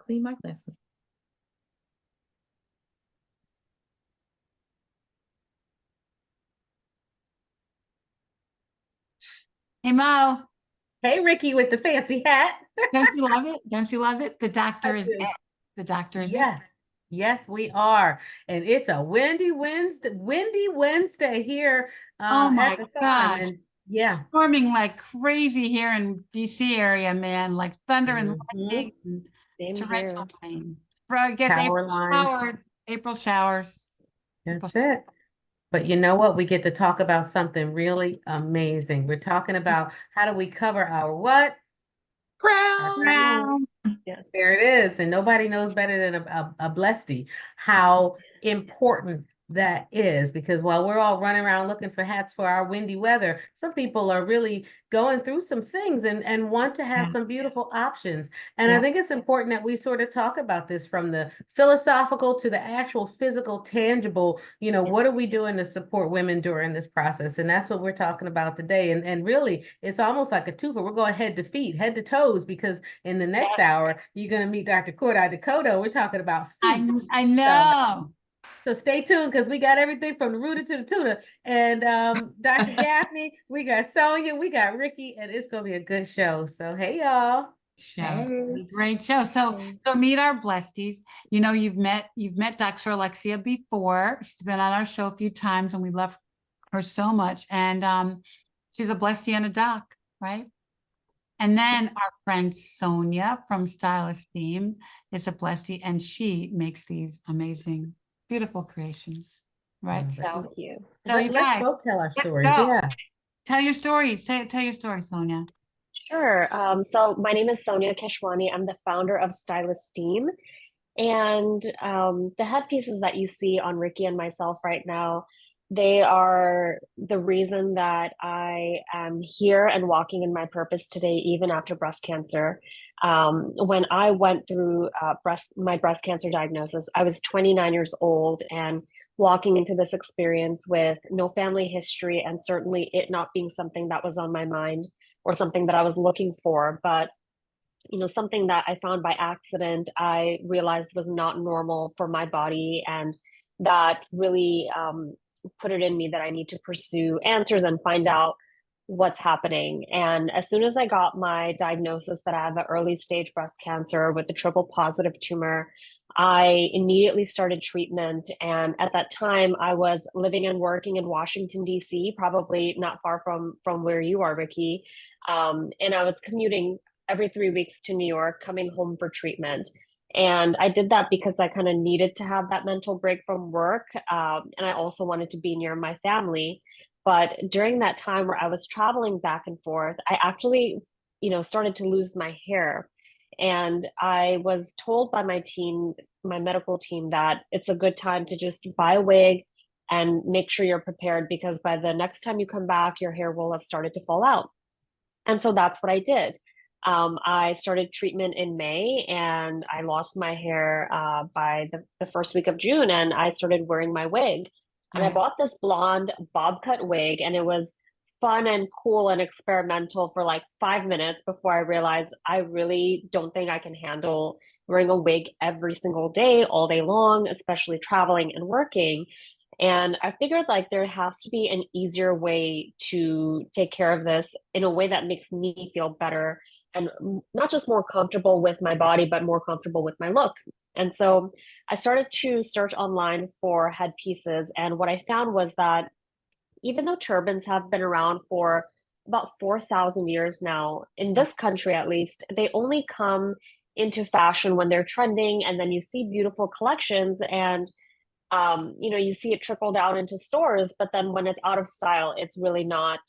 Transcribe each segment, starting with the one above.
clean my glasses. Hey Mo, Hey, Ricky with the fancy hat. don't you love it? Don't you love it? The I doctor is do. it. The doctor is it. Yes. Yes, we are. And it's a windy Wednesday here Oh at my the farm. God. And It's yeah. storming like crazy here in DC area, man. Like thunder and Hmm. lightning and Same torrential here. rain. Bro, I guess Power April lines. showers. April showers. April. That's it. But you know what? We get to talk about something really amazing. We're talking about how do we cover our what? Our Crown. Brown. crowns. Yes. There it is. And nobody knows better than a blestie how important that is. Because while we're all running around looking for hats for our windy weather, some people are really going through some things and want to have Yeah. some beautiful options. And I Yeah. think it's important that we sort of talk about this from the philosophical to the actual physical, tangible, what are we doing to support women during this process? And that's what we're talking about today. And really, it's almost like a twofer. We're going head to feet, head to toes, because in the next hour, you're going to meet Dr. Cordai Dakota. We're talking about feet. I So, know. so stay tuned because we got everything from the rooter to the tutor. And Dr. Gaffney, we got Sonia, we got Ricky, and it's going to be a good show. So, hey, y'all. Show. Hey. Great show. So meet our blesties. You know, you've met Dr. Alexia before. She's been on our show a few times and we love her so much. And she's a blestie and a doc, right? And then our friend Sonia from Style Esteem is a blestie and she makes these amazing, beautiful creations. Right. Love it. So, Thank you. you Let's guys, both tell our let's stories. go. Yeah. Tell your story. Tell your story, Sonia. Sure. So my name is Sonia Keshwani. I'm the founder of Stylist Steam. And the headpieces that you see on Ricky and myself right now, they are the reason that I am here and walking in my purpose today, even after breast cancer. When I went through my breast cancer diagnosis, I was 29 years old and walking into this experience with no family history and certainly it not being something that was on my mind or something that I was looking for, but something that I found by accident, I realized was not normal for my body, and that really put it in me that I need to pursue answers and find out what's happening. And as soon as I got my diagnosis that I have an early stage breast cancer with a triple positive tumor, I immediately started treatment. And at that time, I was living and working in Washington, D.C., probably not far from where you are, Ricky. And I was commuting every 3 weeks to New York, coming home for treatment. And I did that because I kind of needed to have that mental break from work. And I also wanted to be near my family. But during that time where I was traveling back and forth, I actually, started to lose my hair. And I was told by my team, my medical team, that it's a good time to just buy a wig and make sure you're prepared because by the next time you come back, your hair will have started to fall out. And so that's what I did. I started treatment in May and I lost my hair by the first week of June and I started wearing my wig. And I Right. bought this blonde bob cut wig and it was fun and cool and experimental for like 5 minutes before I realized I really don't think I can handle wearing a wig every single day, all day long, especially traveling and working. And I figured like there has to be an easier way to take care of this in a way that makes me feel better and not just more comfortable with my body, but more comfortable with my look. And so I started to search online for headpieces. And what I found was that even though turbans have been around for about 4,000 years now, in this country at least, they only come into fashion when they're trending. And then you see beautiful collections and you see it trickle down into stores, but then when it's out of style, it's really not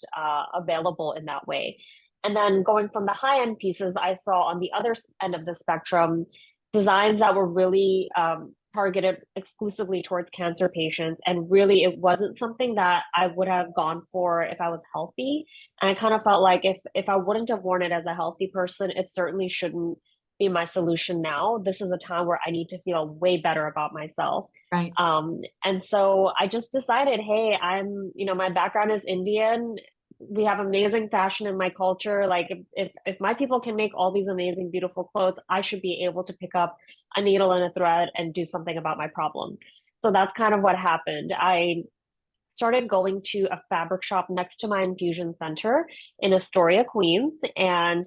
available in that way. And then going from the high end pieces, I saw on the other end of the spectrum designs that were really targeted exclusively towards cancer patients. And really, it wasn't something that I would have gone for if I was healthy. And I kind of felt like if I wouldn't have worn it as a healthy person, it certainly shouldn't be my solution now. This is a time where I need to feel way better about myself. Right. And so I just decided, hey, my background is Indian. we have amazing fashion in my culture. Like if my people can make all these amazing, beautiful clothes, I should be able to pick up a needle and a thread and do something about my problem. So that's kind of what happened. I started going to a fabric shop next to my infusion center in Astoria, Queens. And,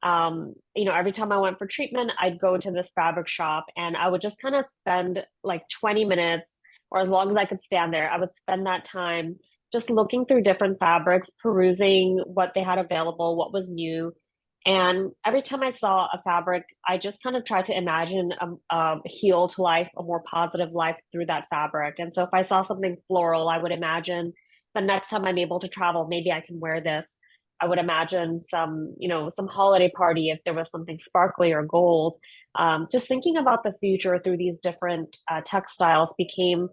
every time I went for treatment, I'd go to this fabric shop and I would just kind of spend like 20 minutes or as long as I could stand there. I would spend that time just looking through different fabrics, perusing what they had available, what was new. And every time I saw a fabric, I just kind of tried to imagine a healed life, a more positive life through that fabric. And so if I saw something floral, I would imagine the next time I'm able to travel, maybe I can wear this. I would imagine some holiday party if there was something sparkly or gold. Just thinking about the future through these different textiles became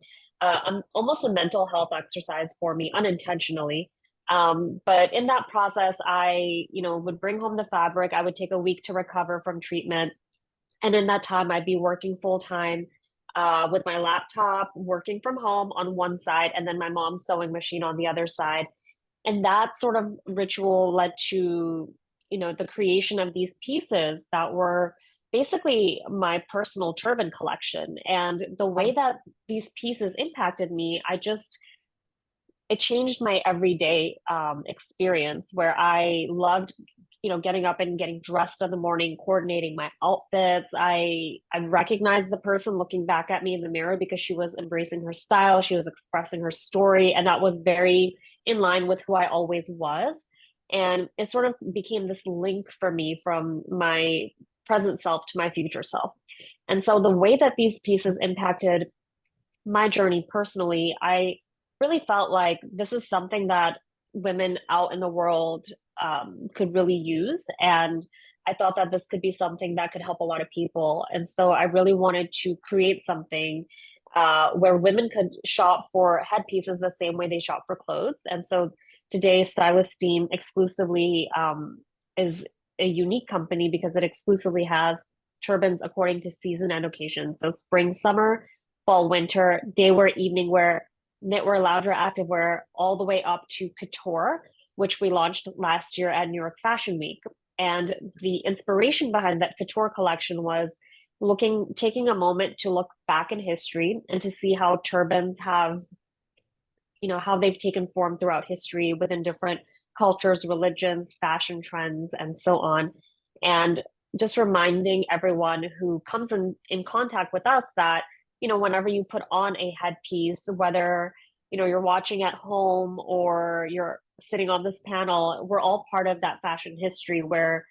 almost a mental health exercise for me unintentionally. But in that process, I, would bring home the fabric. I would take a week to recover from treatment. And in that time, I'd be working full time with my laptop, working from home on one side, and then my mom's sewing machine on the other side. And that sort of ritual led to, the creation of these pieces that were basically my personal turban collection. And the way that these pieces impacted me, it changed my everyday experience where I loved, getting up and getting dressed in the morning, coordinating my outfits. I recognized the person looking back at me in the mirror because she was embracing her style, she was expressing her story, and that was very in line with who I always was. And it sort of became this link for me from my present self to my future self. And so the way that these pieces impacted my journey personally, I really felt like this is something that women out in the world could really use. And I thought that this could be something that could help a lot of people. And so I really wanted to create something where women could shop for headpieces the same way they shop for clothes. And so today, Stylist Steam exclusively is a unique company because it exclusively has turbans according to season and occasion. So spring, summer, fall, winter, day wear, evening wear, knitwear, loungewear, activewear, all the way up to couture, which we launched last year at New York Fashion Week. And the inspiration behind that couture collection was taking a moment to look back in history and to see how turbans have, how they've taken form throughout history within different cultures, religions, fashion trends, and so on. And just reminding everyone who comes in contact with us that, whenever you put on a headpiece, whether, you're watching at home or you're sitting on this panel, we're all part of that fashion history where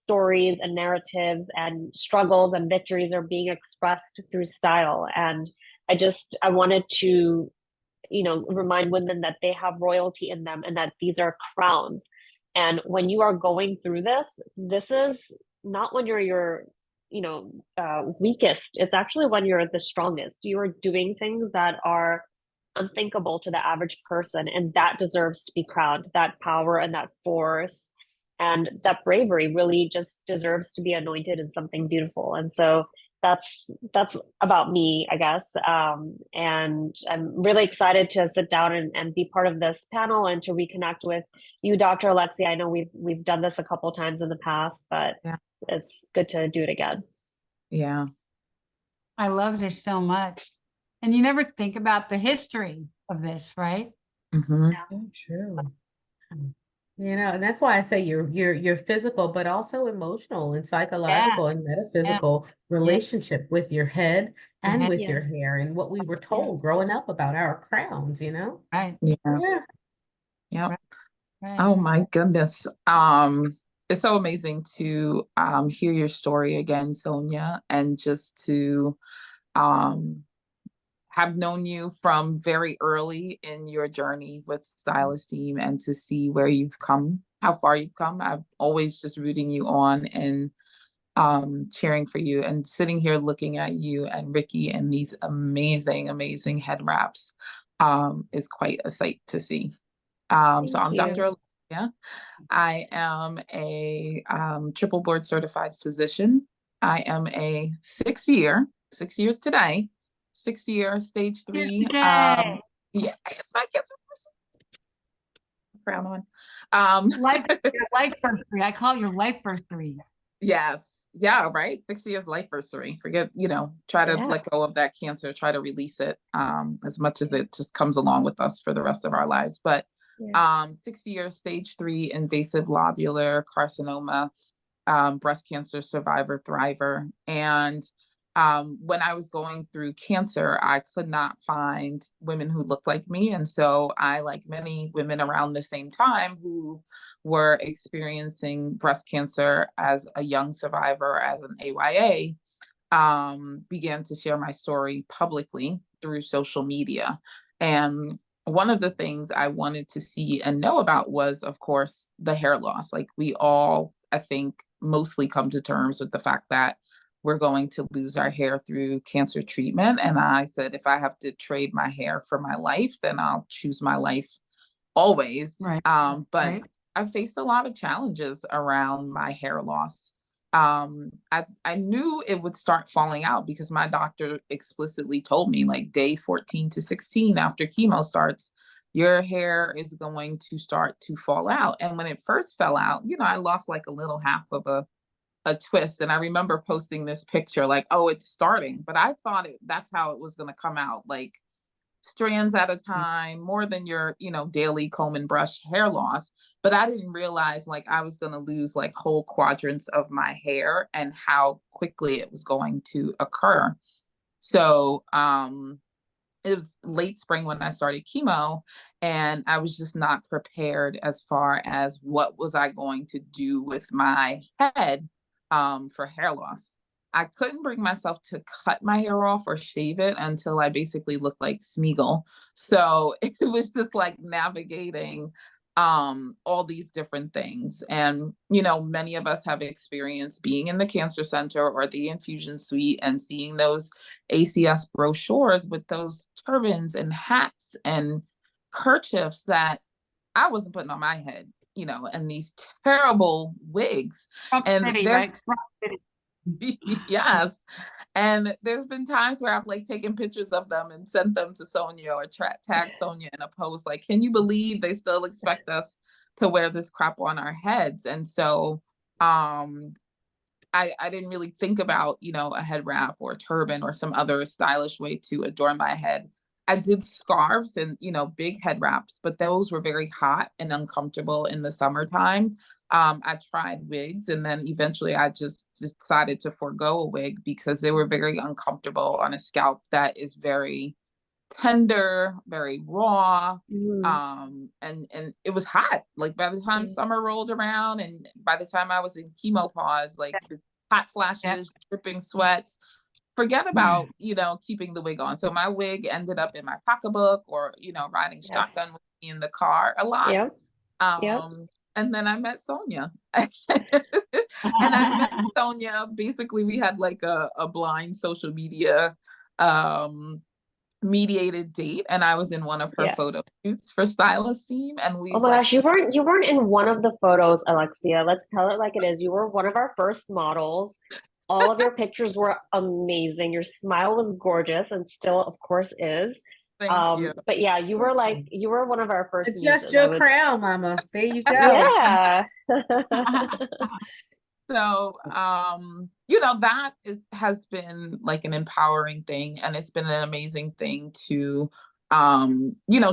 stories and narratives and struggles and victories are being expressed through style. And I wanted to, remind women that they have royalty in them and that these are crowns. And when you are going through this is not when you're weakest. It's actually when you're the strongest. You are doing things that are unthinkable to the average person, and that deserves to be crowned. That power and that force and that bravery really just deserves to be anointed in something beautiful. And so that's about me, I guess. And I'm really excited to sit down and be part of this panel and to reconnect with you, Dr. Alexia. I know we've done this a couple times in the past, but Yeah. it's good to do it again. Yeah. I love this so much. And you never think about the history of this, right? Mm-hmm. So true. And that's why I say your physical, but also emotional and psychological and metaphysical relationship with your head and head. with Yeah. your hair and what we were told growing up about our crowns, Right. Yeah. Yeah. Yep. Right. Oh my goodness. It's so amazing to hear your story again, Sonia, and just to have known you from very early in your journey with Stylist Team and to see where you've come, how far you've come. I'm always just rooting you on and cheering for you, and sitting here looking at you and Ricky and these amazing, amazing head wraps is quite a sight to see. So I'm Thank you. Dr. Alexia. I am a triple board certified physician. I am a 6 years today, 6-year stage 3. Yay. Yeah, it's my kids. crown on. Life, your life bursary. I call it your life bursary. Yes. Yeah, right. 6 years life-versary. Forget, try to Yeah. let go of that cancer, try to release it as much as it just comes along with us for the rest of our lives. But Yeah. 6 years, stage 3 invasive lobular carcinoma, breast cancer survivor thriver. And when I was going through cancer, I could not find women who looked like me. And so I, like many women around the same time who were experiencing breast cancer as a young survivor, as an AYA, began to share my story publicly through social media. And one of the things I wanted to see and know about was, of course, the hair loss. Like, we all, I think, mostly come to terms with the fact that we're going to lose our hair through cancer treatment. And I said, if I have to trade my hair for my life, then I'll choose my life always. Right. But Right. I faced a lot of challenges around my hair loss. I knew it would start falling out because my doctor explicitly told me, like, day 14 to 16 after chemo starts, your hair is going to start to fall out. And when it first fell out, I lost like a little half of a twist. And I remember posting this picture like, oh, it's starting. But I thought that's how it was going to come out, like strands at a time, more than your, daily comb and brush hair loss. But I didn't realize like I was going to lose like whole quadrants of my hair and how quickly it was going to occur. So, it was late spring when I started chemo, and I was just not prepared as far as what was I going to do with my head for hair loss. I couldn't bring myself to cut my hair off or shave it until I basically looked like Smeagol. So it was just like navigating all these different things. And many of us have experienced being in the cancer center or the infusion suite and seeing those ACS brochures with those turbans and hats and kerchiefs that I wasn't putting on my head, and these terrible wigs. Trump And City, they're right? Trump City. yes. And there's been times where I've like taken pictures of them and sent them to Sonia or tag Sonia in a post like, can you believe they still expect us to wear this crap on our heads? And so I didn't really think about, a head wrap or a turban or some other stylish way to adorn my head. I did scarves and, big head wraps, but those were very hot and uncomfortable in the summertime. I tried wigs, and then eventually I just decided to forego a wig because they were very uncomfortable on a scalp that is very tender, very raw. And it was hot. Like, by the time summer rolled around and by the time I was in chemo pause, like the hot flashes, dripping sweats, forget about, keeping the wig on. So my wig ended up in my pocketbook or, riding shotgun with me in the car a lot. Yep. Yep. And then I met Sonia. And I met Sonia. Basically, we had like a blind social media mediated date, and I was in one of her photo shoots for Stylist Team. And we Oh my gosh, you weren't in one of the photos, Alexia. Let's tell it like it is. You were one of our first models. All of your pictures were amazing. Your smile was gorgeous and still, of course, is. Thank you. But yeah, you were one of our first Adjust muses. your crown, mama. There you go. Yeah. So, that has been like an empowering thing, and it's been an amazing thing to,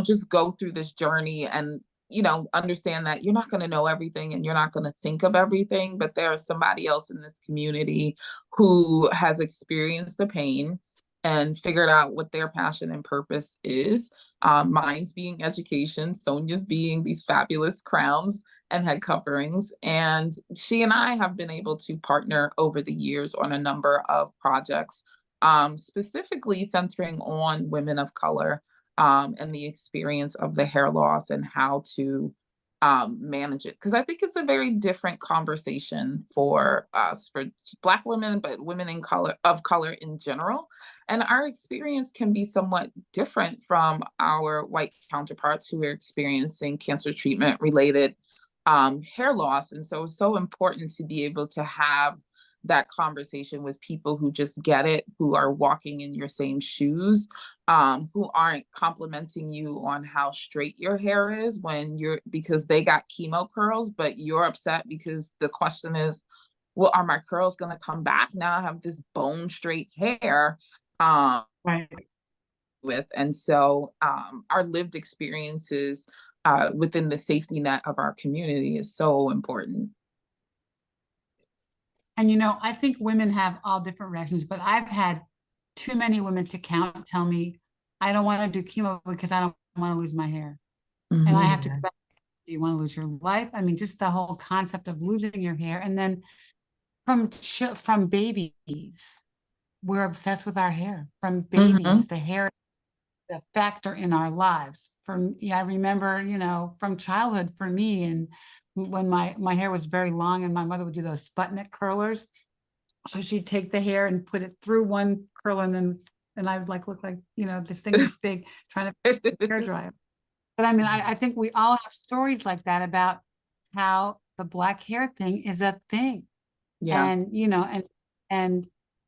just go through this journey and, understand that you're not going to know everything and you're not going to think of everything, but there is somebody else in this community who has experienced the pain and figured out what their passion and purpose is. Mine's being education, Sonia's being these fabulous crowns and head coverings. And she and I have been able to partner over the years on a number of projects, specifically centering on women of color, and the experience of the hair loss and how to manage it. Because I think it's a very different conversation for us, for Black women, but women of color in general. And our experience can be somewhat different from our white counterparts who are experiencing cancer treatment related hair loss. And so it's so important to be able to have that conversation with people who just get it, who are walking in your same shoes, who aren't complimenting you on how straight your hair is because they got chemo curls, but you're upset because the question is, well, are my curls going to come back? Now I have this bone straight hair. Right. And so our lived experiences within the safety net of our community is so important. And I think women have all different reactions, but I've had too many women to count tell me, I don't want to do chemo because I don't want to lose my hair. And I have to, Yeah. do you want to lose your life? I mean, just the whole concept of losing your hair. And then from babies, we're obsessed with our hair. From babies, the hair is a factor in our lives. I remember, from childhood for me, and when my hair was very long and my mother would do those Sputnik curlers. So she'd take the hair and put it through one curl and I would look like, this thing is big trying to hair dryer. But I mean, I think we all have stories like that about how the black hair thing is a thing. Yeah. And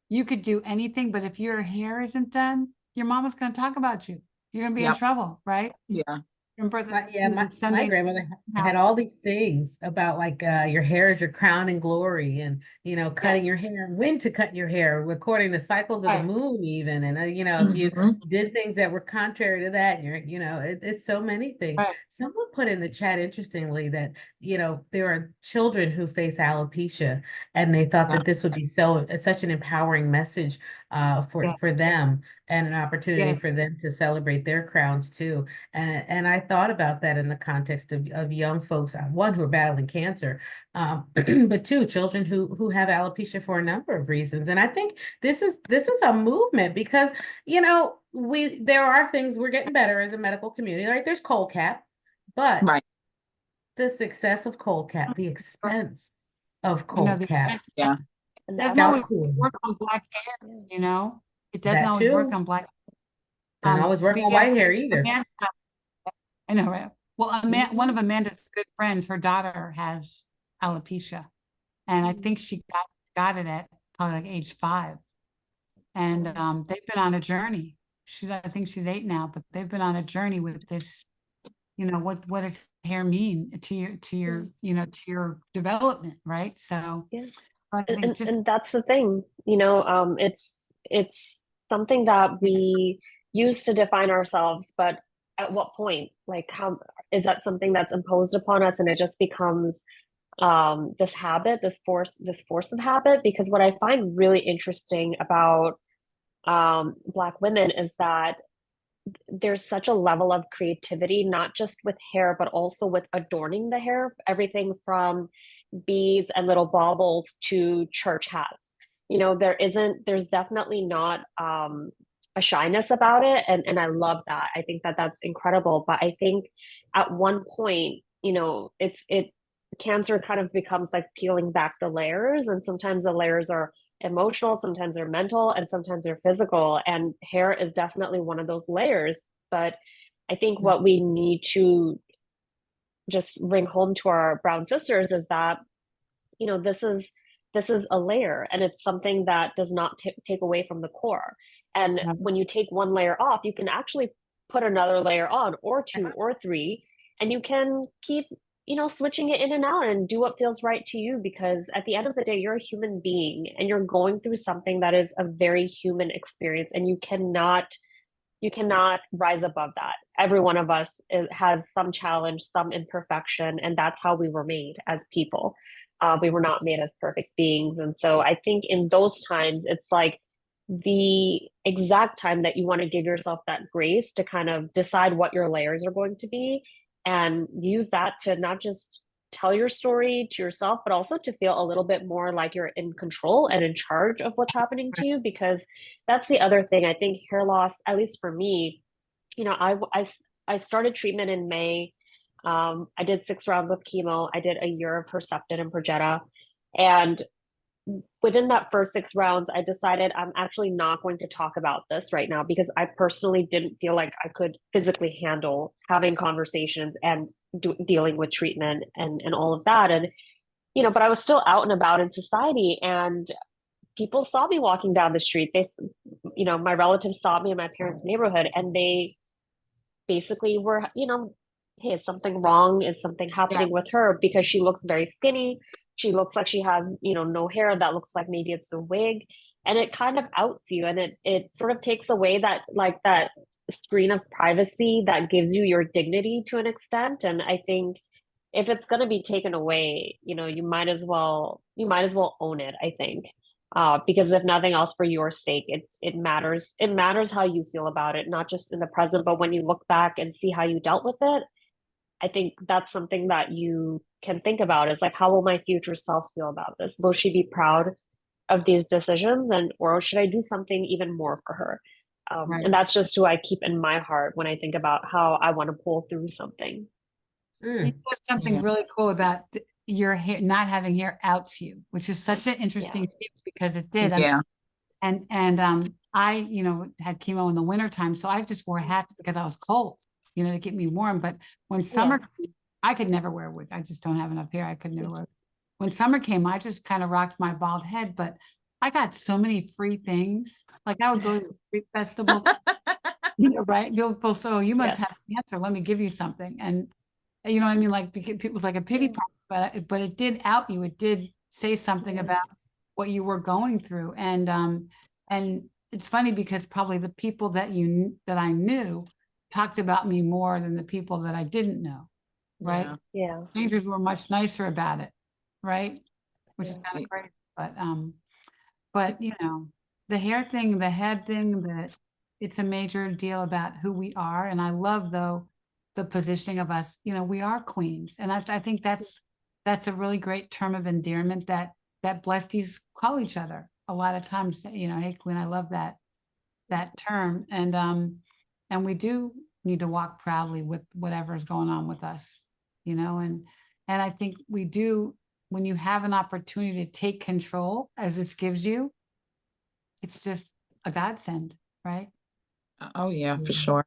you could do anything, but if your hair isn't done, your mama's going to talk about you. You're going to be in Yep. trouble, right? Yeah. My grandmother had all these things about your hair is your crown and glory, and cutting your hair, when to cut your hair according to cycles of the moon even, and if you did things that were contrary to that, it's so many things. Right. Someone put in the chat interestingly that there are children who face alopecia, and they thought that this would be such an empowering message for them, and an opportunity for them to celebrate their crowns too. And I thought about that in the context of young folks, one, who are battling cancer, but two, children who have alopecia for a number of reasons. And I think this is a movement because, there are things, we're getting better as a medical community. Like there's cold cap, but the success of cold cap, the expense of cold cap. Yeah. It doesn't always work on black hair, It doesn't That always work too. on black. Doesn't always work on white hair either. I know, right? Well, one of Amanda's good friends, her daughter has alopecia, and I think she got it at probably like age 5. And they've been on a journey. I think she's 8 now, but they've been on a journey with this. What does hair mean to your development, right? So yeah. I think And that's the thing, it's something that we use to define ourselves, but at what point? Like, how is that something that's imposed upon us, and it just becomes this habit, this force of habit? Because what I find really interesting about Black women is that there's such a level of creativity, not just with hair, but also with adorning the hair, everything from beads and little baubles to church hats. There's definitely not a shyness about it, and I love that. I think that that's incredible. But I think at one point, cancer kind of becomes like peeling back the layers, and sometimes the layers are emotional, sometimes they're mental, and sometimes they're physical. And hair is definitely one of those layers. But I think what we need to just bring home to our brown sisters is that, this is a layer, and it's something that does not take away from the core. And when you take one layer off, you can actually put another layer on, or 2 or 3, and you can keep switching it in and out and do what feels right to you, because at the end of the day, you're a human being and you're going through something that is a very human experience, and you cannot rise above that. Every one of us has some challenge, some imperfection, and that's how we were made as people. We were not made as perfect beings. And so I think in those times, it's like the exact time that you want to give yourself that grace to kind of decide what your layers are going to be, and use that to not just tell your story to yourself, but also to feel a little bit more like you're in control and in charge of what's happening to you. Because that's the other thing. I think hair loss, at least for me, I started treatment in May. I did 6 rounds of chemo. I did a year of Herceptin and Perjeta. And within that first 6 rounds, I decided I'm actually not going to talk about this right now, because I personally didn't feel like I could physically handle having conversations and dealing with treatment and all of that. And, but I was still out and about in society. And people saw me walking down the street. My relatives saw me in my parents' neighborhood, and they basically were, hey, is something wrong? Is something happening with her? Because she looks very skinny. She looks like she has, no hair. That looks like maybe it's a wig. And it kind of outs you, and it sort of takes away that screen of privacy that gives you your dignity to an extent. And I think if it's going to be taken away, you might as well own it, I think. Because if nothing else, for your sake, it matters. It matters how you feel about it, not just in the present, but when you look back and see how you dealt with it. I think that's something that you can think about, is like, how will my future self feel about this? Will she be proud of these decisions, or should I do something even more for her? Right. And that's just who I keep in my heart when I think about how I want to pull through something. You said something Yeah. really cool about your hair, not having hair outs you, which is such an interesting thing, because it did. Yeah. And I, had chemo in the wintertime, so I just wore hats because I was cold, to keep me warm. But when summer came, I could never wear a wig. I just don't have enough hair. I could never wear. When summer came, I just kind of rocked my bald head, but I got so many free things. Like I would go to street festivals, right? People, so you must have cancer. Let me give you something. And you know what I mean? Like, because it was like a pity party, but it did out you. It did say something about what you were going through. And it's funny because probably the people that I knew talked about me more than the people that I didn't know. Right. Yeah. Strangers were much nicer about it. Right. Which is kind of crazy. But the hair thing, the head thing, that it's a major deal about who we are. And I love, though, the positioning of us, we are queens. And I think that's a really great term of endearment that blesties call each other a lot of times. Hey, queen, I love that term. And we do need to walk proudly with whatever's going on with us, and I think we do, when you have an opportunity to take control, as this gives you, it's just a godsend, right? Oh yeah, for sure.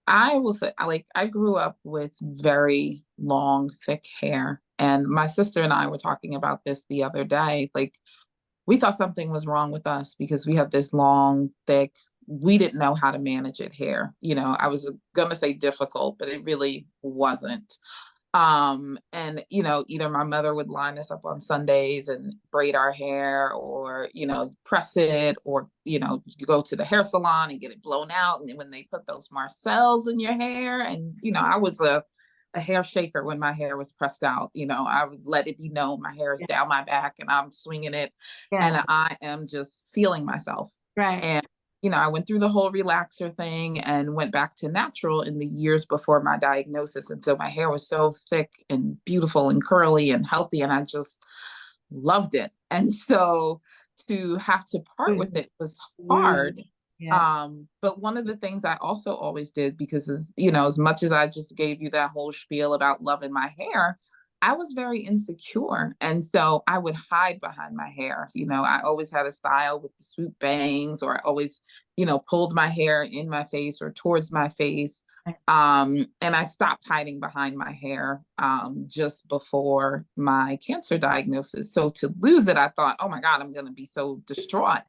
I will say, I grew up with very long, thick hair, and my sister and I were talking about this the other day. Like, we thought something was wrong with us because we have this long, thick, we didn't know how to manage it hair. I was gonna say difficult, but it really wasn't. And either my mother would line us up on Sundays and braid our hair, or press it, or you go to the hair salon and get it blown out. And then when they put those Marcells in your hair, and I was a hair shaker when my hair was pressed out. I would let it be known my hair is down my back and I'm swinging it, and I am just feeling myself. Right. And I went through the whole relaxer thing and went back to natural in the years before my diagnosis. And so my hair was so thick and beautiful and curly and healthy, and I just loved it. And so to have to part with it was hard. Yeah. But one of the things I also always did, because as much as I just gave you that whole spiel about loving my hair, I was very insecure. And so I would hide behind my hair. I always had a style with the swoop bangs, or I always, pulled my hair in my face or towards my face. And I stopped hiding behind my hair just before my cancer diagnosis. So to lose it, I thought, oh my God, I'm going to be so distraught.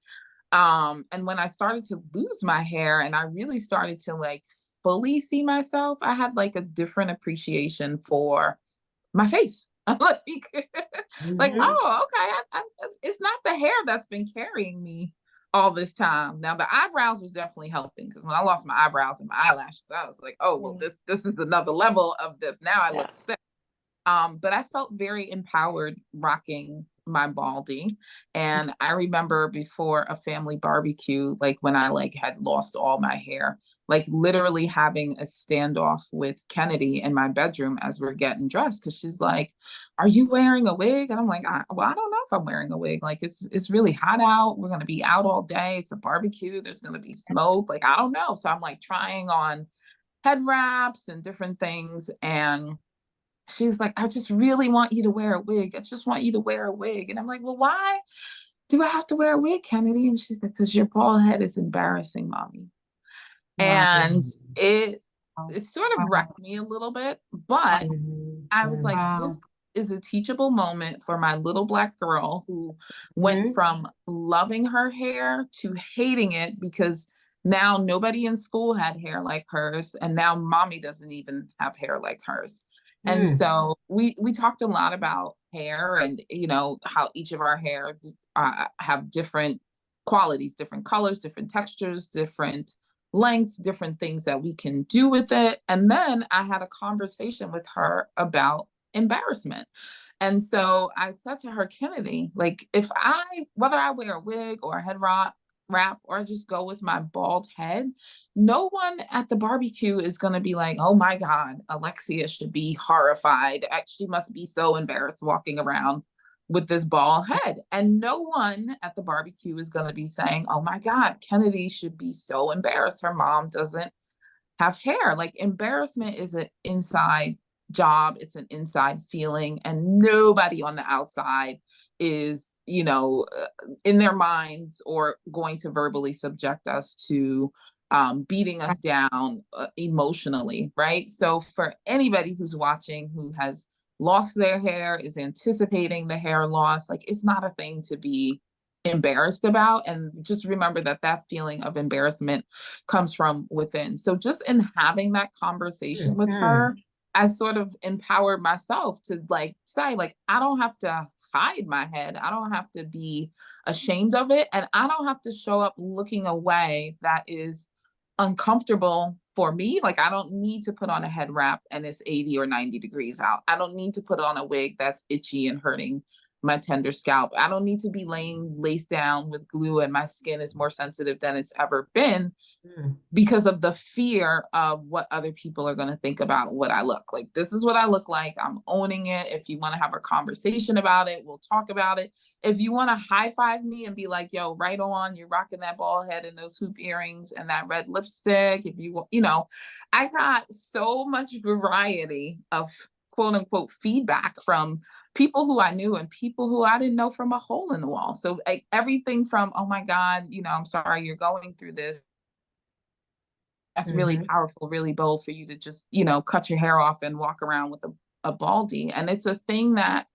And when I started to lose my hair and I really started to fully see myself, I had a different appreciation for my face. like, oh, okay. It's not the hair that's been carrying me all this time. Now the eyebrows was definitely helping, because when I lost my eyebrows and my eyelashes, I was like, oh, well, this is another level of this. Now I look sick. But I felt very empowered rocking my baldy. And I remember before a family barbecue, when I had lost all my hair, literally having a standoff with Kennedy in my bedroom as we're getting dressed. Cause she's like, are you wearing a wig? And I'm like, I don't know if I'm wearing a wig. It's really hot out. We're going to be out all day. It's a barbecue. There's going to be smoke. I don't know. So I'm trying on head wraps and different things. And she's like, I just really want you to wear a wig. I just want you to wear a wig. And I'm like, well, why do I have to wear a wig, Kennedy? And she's like, because your bald head is embarrassing, mommy. And it sort of wrecked me a little bit, but I was like, this is a teachable moment for my little Black girl who went Mhm. from loving her hair to hating it because now nobody in school had hair like hers, and now mommy doesn't even have hair like hers. And Mm. so we talked a lot about hair and, you know, how each of our hair have different qualities, different colors, different textures, different lengths, different things that we can do with it. And then I had a conversation with her about embarrassment. And so I said to her, Kennedy, like if whether I wear a wig or a wrap or just go with my bald head, no one at the barbecue is going to be like, oh my God, Alexia should be horrified. She must be so embarrassed walking around with this bald head. And no one at the barbecue is going to be saying, oh my God, Kennedy should be so embarrassed. Her mom doesn't have hair. Like embarrassment is an inside job, it's an inside feeling, and nobody on the outside is, you know, in their minds or going to verbally subject us to beating us down emotionally, right? So for anybody who's watching who has lost their hair, is anticipating the hair loss, like it's not a thing to be embarrassed about. And just remember that that feeling of embarrassment comes from within. So just in having that conversation with Mhm. her, I sort of empowered myself to like say, like, I don't have to hide my head. I don't have to be ashamed of it. And I don't have to show up looking a way that is uncomfortable for me. Like, I don't need to put on a head wrap and it's 80 or 90 degrees out. I don't need to put on a wig that's itchy and hurting my tender scalp. I don't need to be laying laced down with glue and my skin is more sensitive than it's ever been Mm. because of the fear of what other people are going to think about what I look like. This is what I look like. I'm owning it. If you want to have a conversation about it, we'll talk about it. If you want to high five me and be like, yo, right on, you're rocking that bald head and those hoop earrings and that red lipstick. If you, you know, I got so much variety of quote unquote feedback from people who I knew and people who I didn't know from a hole in the wall. So like, everything from, oh my God, you know, I'm sorry you're going through this. That's really Mhm. powerful, really bold for you to just, you know, cut your hair off and walk around with a baldy. And it's a thing that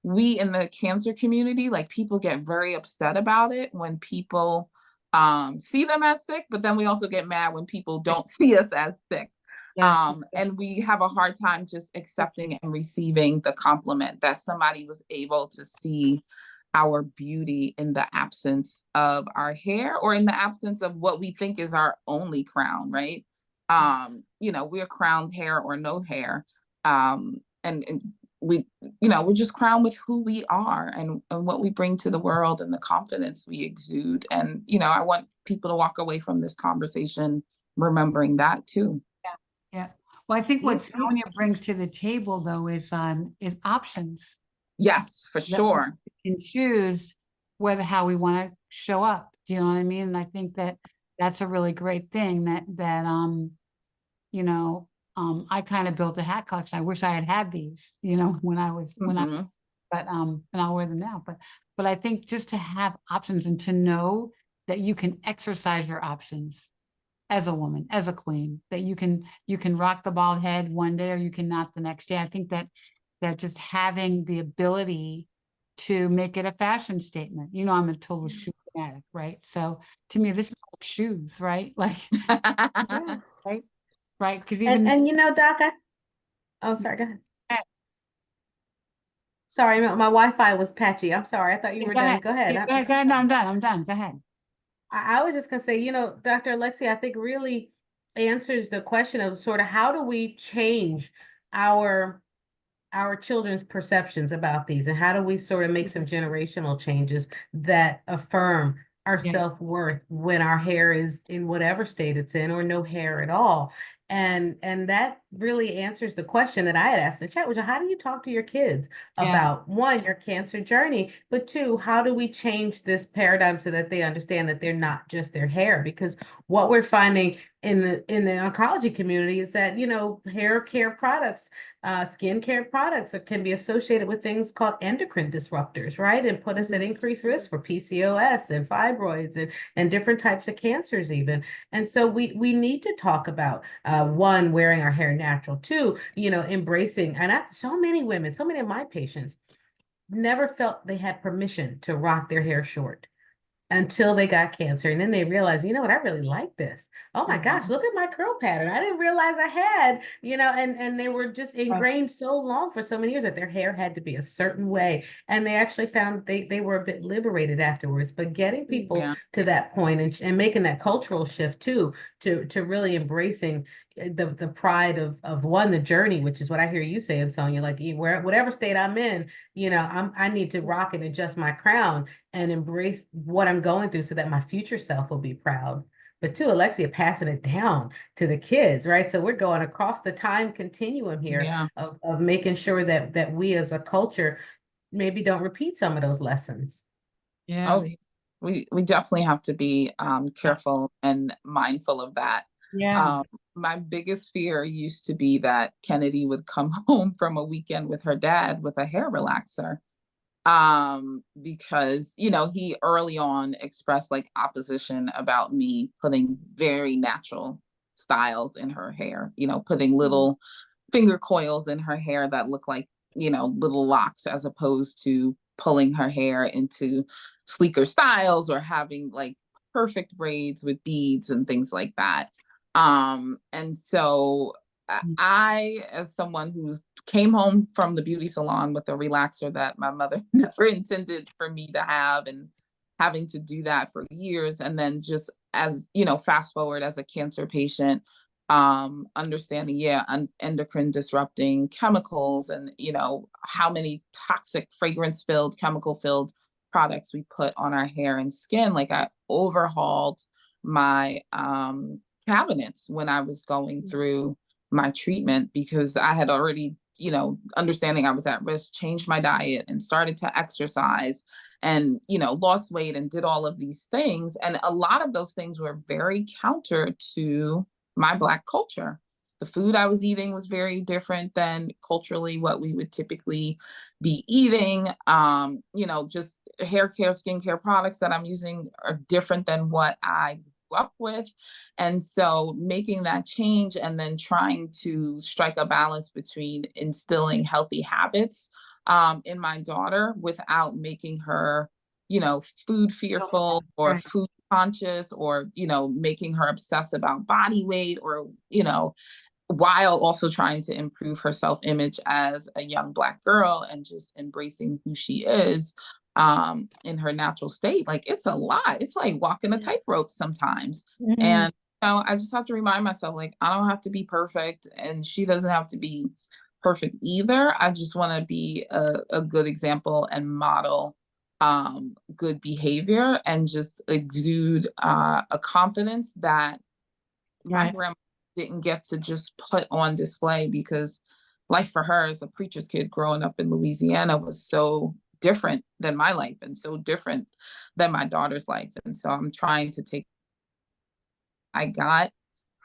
we in the cancer community, like people get very upset about it when people see them as sick, but then we also get mad when people don't see us as sick. Yeah. And we have a hard time just accepting and receiving the compliment that somebody was able to see our beauty in the absence of our hair or in the absence of what we think is our only crown, right? You know, we're crowned hair or no hair. And we, you know, we're just crowned with who we are and what we bring to the world and the confidence we exude. And, you know, I want people to walk away from this conversation remembering that too. Yeah. Well, I think Yeah, what Sonia brings to the table though is options. Yes, for That we sure. can choose whether how we want to show up. Do you know what I mean? And I think that that's a really great thing that you know, I kind of built a hat collection. I wish I had had these, you know, when I Mhm. but and I'll wear them now. But I think just to have options and to know that you can exercise your options as a woman, as a queen, that you can rock the bald head one day or you can not the next day. I think that just having the ability to make it a fashion statement. You know, I'm a total shoe fanatic, right? So to me, this is like shoes, right? Like, Yeah. right? Right? Because even And you know, Doc, oh, sorry, go ahead. Sorry, my Wi-Fi was patchy. I'm sorry. I thought you were go done. ahead. Go ahead. Yeah, go ahead, go ahead. No, I'm done. I'm done. Go ahead. I was just gonna say, you know, Dr. Alexia, I think really answers the question of sort of how do we change our our children's perceptions about these and how do we sort of make some generational changes that affirm our Yeah. self-worth when our hair is in whatever state it's in or no hair at all. And that really answers the question that I had asked in chat, which is how do you talk to your kids Yeah. about one, your cancer journey, but two, how do we change this paradigm so that they understand that they're not just their hair? Because what we're finding in the oncology community is that, you know, hair care products, skin care products can be associated with things called endocrine disruptors, right? And put us at increased risk for PCOS and fibroids and different types of cancers even. And so we need to talk about one, wearing our hair natural, two, you know, embracing, and so many women, so many of my patients never felt they had permission to rock their hair short until they got cancer. And then they realized, you know what, I really like this. Oh my gosh, look at my curl pattern. I didn't realize I had, you know, and they were just ingrained so long for so many years that their hair had to be a certain way. And they actually found they were a bit liberated afterwards. But getting people to that point and making that cultural shift too, to really embracing the pride of one, the journey, which is what I hear you saying, Sonia, like whatever state I'm in, you know, I need to rock and adjust my crown and embrace what I'm going through so that my future self will be proud. But too, Alexia, passing it down to the kids, right? So we're going across the time continuum here of making sure that we as a culture maybe don't repeat some of those lessons. Yeah. Oh, we definitely have to be careful and mindful of that. Yeah. My biggest fear used to be that Kennedy would come home from a weekend with her dad with a hair relaxer. Because, you know, he early on expressed like opposition about me putting very natural styles in her hair, you know, putting little finger coils in her hair that look like, you know, little locks, as opposed to pulling her hair into sleeker styles or having like perfect braids with beads and things like that. And so I, as someone who came home from the beauty salon with a relaxer that my mother never intended for me to have, and having to do that for years, and then just, as you know, fast forward as a cancer patient, understanding endocrine disrupting chemicals, and you know how many toxic fragrance filled, chemical filled products we put on our hair and skin. Like, I overhauled my cabinets when I was going through my treatment, because I had already, you know, understanding I was at risk, changed my diet and started to exercise and, you know, lost weight and did all of these things. And a lot of those things were very counter to my Black culture. The food I was eating was very different than culturally what we would typically be eating. You know, just hair care, skincare products that I'm using are different than what I up with. And so making that change and then trying to strike a balance between instilling healthy habits in my daughter without making her, you know, food fearful or food conscious, or, you know, making her obsess about body weight, or, you know, while also trying to improve her self-image as a young Black girl and just embracing who she is in her natural state. Like, it's a lot. It's like walking a tightrope sometimes. And you know, I just have to remind myself, like, I don't have to be perfect, and she doesn't have to be perfect either. I just want to be a good example and model good behavior, and just exude a confidence that my grandma didn't get to just put on display, because life for her as a preacher's kid growing up in Louisiana was so different than my life and so different than my daughter's life. And so I'm trying to take I got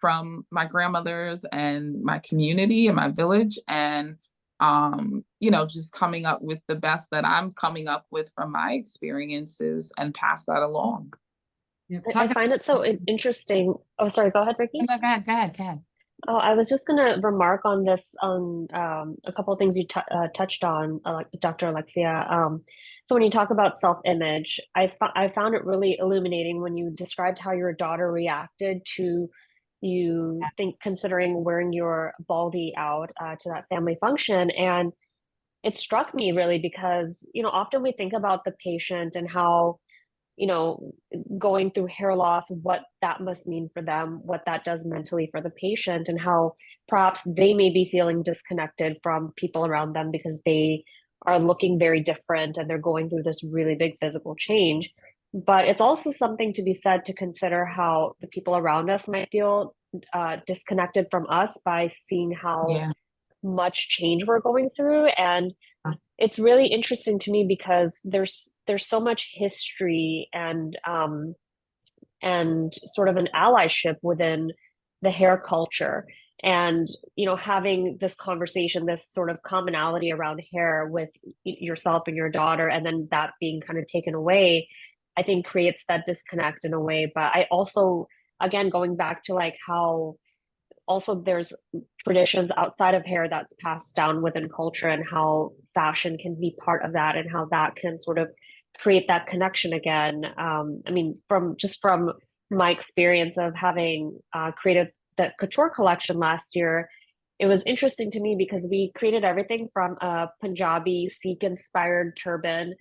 from my grandmothers and my community and my village, and you know, just coming up with the best that I'm coming up with from my experiences and pass that along. I find it so interesting. Oh, sorry, go ahead, Ricky. No, go ahead. Oh, I was just going to remark on this, on a couple of things you touched on, Dr. Alexia. So when you talk about self-image, I found it really illuminating when you described how your daughter reacted to you considering wearing your baldy out to that family function. And it struck me really because, you know, often we think about the patient and how, you know, going through hair loss, what that must mean for them, what that does mentally for the patient, and how perhaps they may be feeling disconnected from people around them because they are looking very different and they're going through this really big physical change. But it's also something to be said to consider how the people around us might feel disconnected from us by seeing how much change we're going through. And it's really interesting to me because there's so much history and sort of an allyship within the hair culture, and having this conversation, this sort of commonality around hair with yourself and your daughter, and then that being kind of taken away, I think creates that disconnect in a way. But I also, again, going back to like how also there's traditions outside of hair that's passed down within culture, and how fashion can be part of that, and how that can sort of create that connection again. I mean, from my experience of having created the couture collection last year, it was interesting to me because we created everything from a Punjabi Sikh inspired turban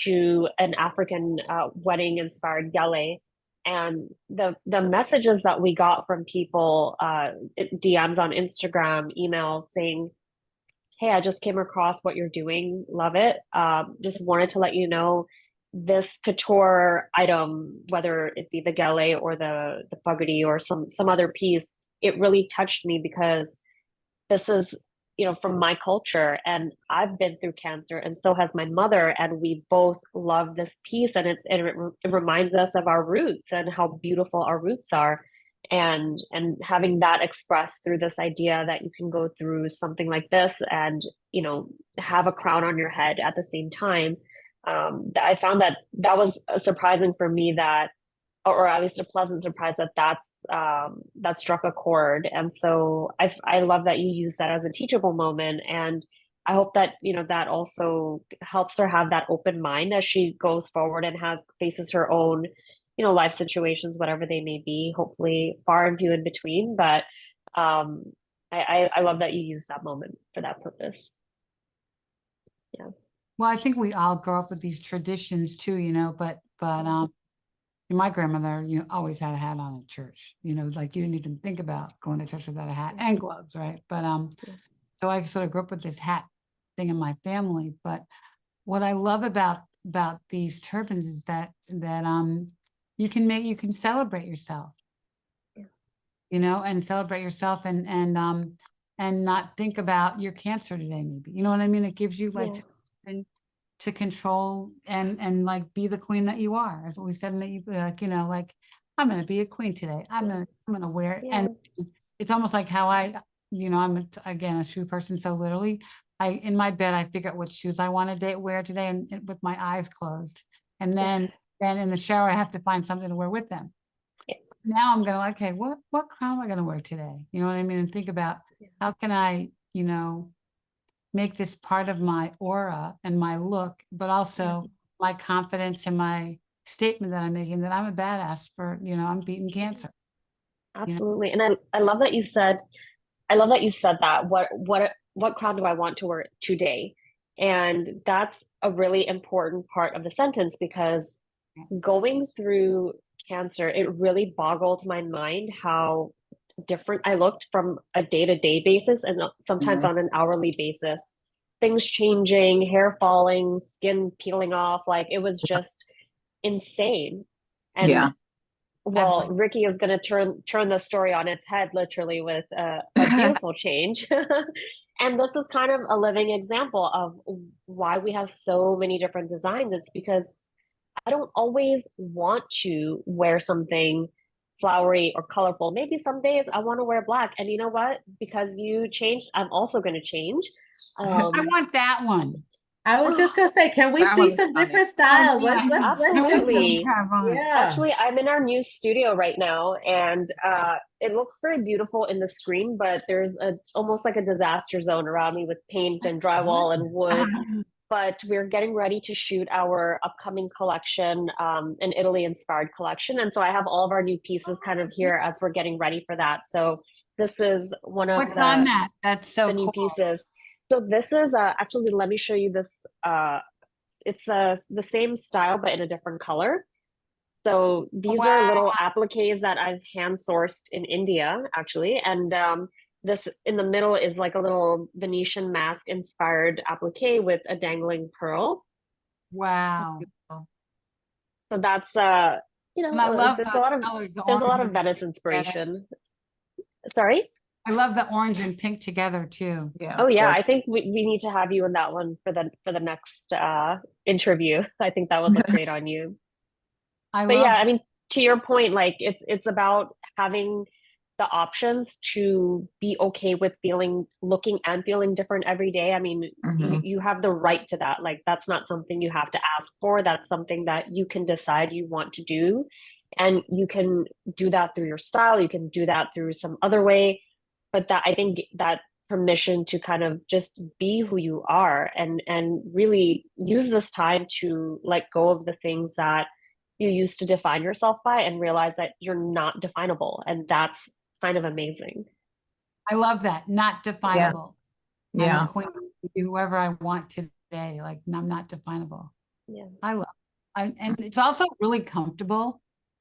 to an African wedding inspired gele. And the messages that we got from people, DMs on Instagram, emails saying, hey, I just came across what you're doing, love it. Just wanted to let you know this couture item, whether it be the gele or the pagadi or some other piece, it really touched me because this is, from my culture, and I've been through cancer, and so has my mother, and we both love this piece, and it reminds us of our roots and how beautiful our roots are, and having that expressed through this idea that you can go through something like this and have a crown on your head at the same time. I found that was surprising for me, that, or at least a pleasant surprise, that struck a chord. And so I love that you use that as a teachable moment. And I hope that, that also helps her have that open mind as she goes forward and faces her own, life situations, whatever they may be, hopefully far and few in between. But I love that you use that moment for that purpose. Yeah. Well, I think we all grow up with these traditions too, but my grandmother, always had a hat on at church, like you didn't even think about going to church without a hat and gloves, right? But so I sort of grew up with this hat thing in my family. But what I love about these turbans is that you can celebrate yourself, and celebrate yourself and not think about your cancer today, maybe, you know what I mean? It gives you like to control and like be the queen that you are, as what we said in the like I'm gonna be a queen today. I'm gonna wear it. And it's almost like how I'm again a shoe person, so literally in my bed I figure out what shoes I want to wear today, and with my eyes closed, and then in the shower I have to find something to wear with them. Now I'm gonna okay, what crown am I gonna wear today, you know what I mean, and think about how can I make this part of my aura and my look, but also my confidence and my statement that I'm making, that I'm a badass for, I'm beating cancer. Absolutely. And I love that you said, that. What crown do I want to wear today? And that's a really important part of the sentence, because going through cancer, it really boggled my mind how different I looked from a day-to-day basis, and sometimes on an hourly basis. Things changing, hair falling, skin peeling off, like it was just insane. And well, Ricky is going to turn the story on its head, literally, with a beautiful change. And this is kind of a living example of why we have so many different designs. It's because I don't always want to wear something flowery or colorful. Maybe some days I want to wear black. And you know what? Because you changed, I'm also going to change. I want that one. I was just gonna say, can we see some different styles? Let's Absolutely. Yeah. Actually, I'm in our new studio right now, and it looks very beautiful in the screen, but there's almost like a disaster zone around me with paint and drywall and wood. But we're getting ready to shoot our upcoming collection, an Italy-inspired collection. And so I have all of our new pieces kind of here as we're getting ready for that. So this is one of What's on that? That's so the new cool. pieces. So this is actually, let me show you this. It's the same style, but in a different color. So these are little appliques that I've hand sourced in India, actually. And this in the middle is like a little Venetian mask inspired applique with a dangling pearl. Wow. So that's I love there's a lot of Venice inspiration. Sorry? I love the orange and pink together too. Yeah. Oh yeah, I think we need to have you in that one for the next interview. I think that would look great on you. But yeah, I mean, to your point, like it's about having the options to be okay with looking and feeling different every day. I mean, Mhm. you have the right to that. Like, that's not something you have to ask for. That's something that you can decide you want to do. And you can do that through your style. You can do that through some other way. But that, I think that permission to kind of just be who you are and really use this time to let go of the things that you used to define yourself by and realize that you're not definable. And that's kind of amazing. I love that. Not definable. I'm Yeah. a queen. I can be whoever I want today. Like, I'm not definable. Yeah. I love. And it's also really comfortable.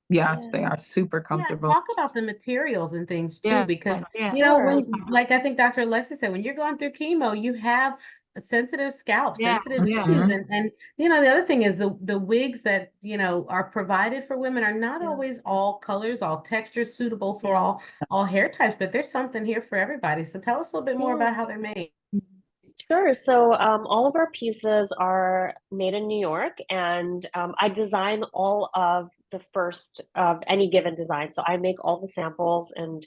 Yes, Yeah. they are super Yeah, comfortable. talk about the materials and things too, Yeah, because yeah. you know, Sure. when, like I think Dr. Alexis said, when you're going through chemo, you have a sensitive scalp, Yeah, sensitive yeah. issues. Mhm. And you know, the other thing is the wigs that, you know, are provided for women are not Yeah. always all colors, all textures suitable for Yeah. all hair types, but there's something here for everybody. So tell us a little bit more Yeah. about how they're made. Sure. So all of our pieces are made in New York, and I design all of the first of any given design. So I make all the samples, and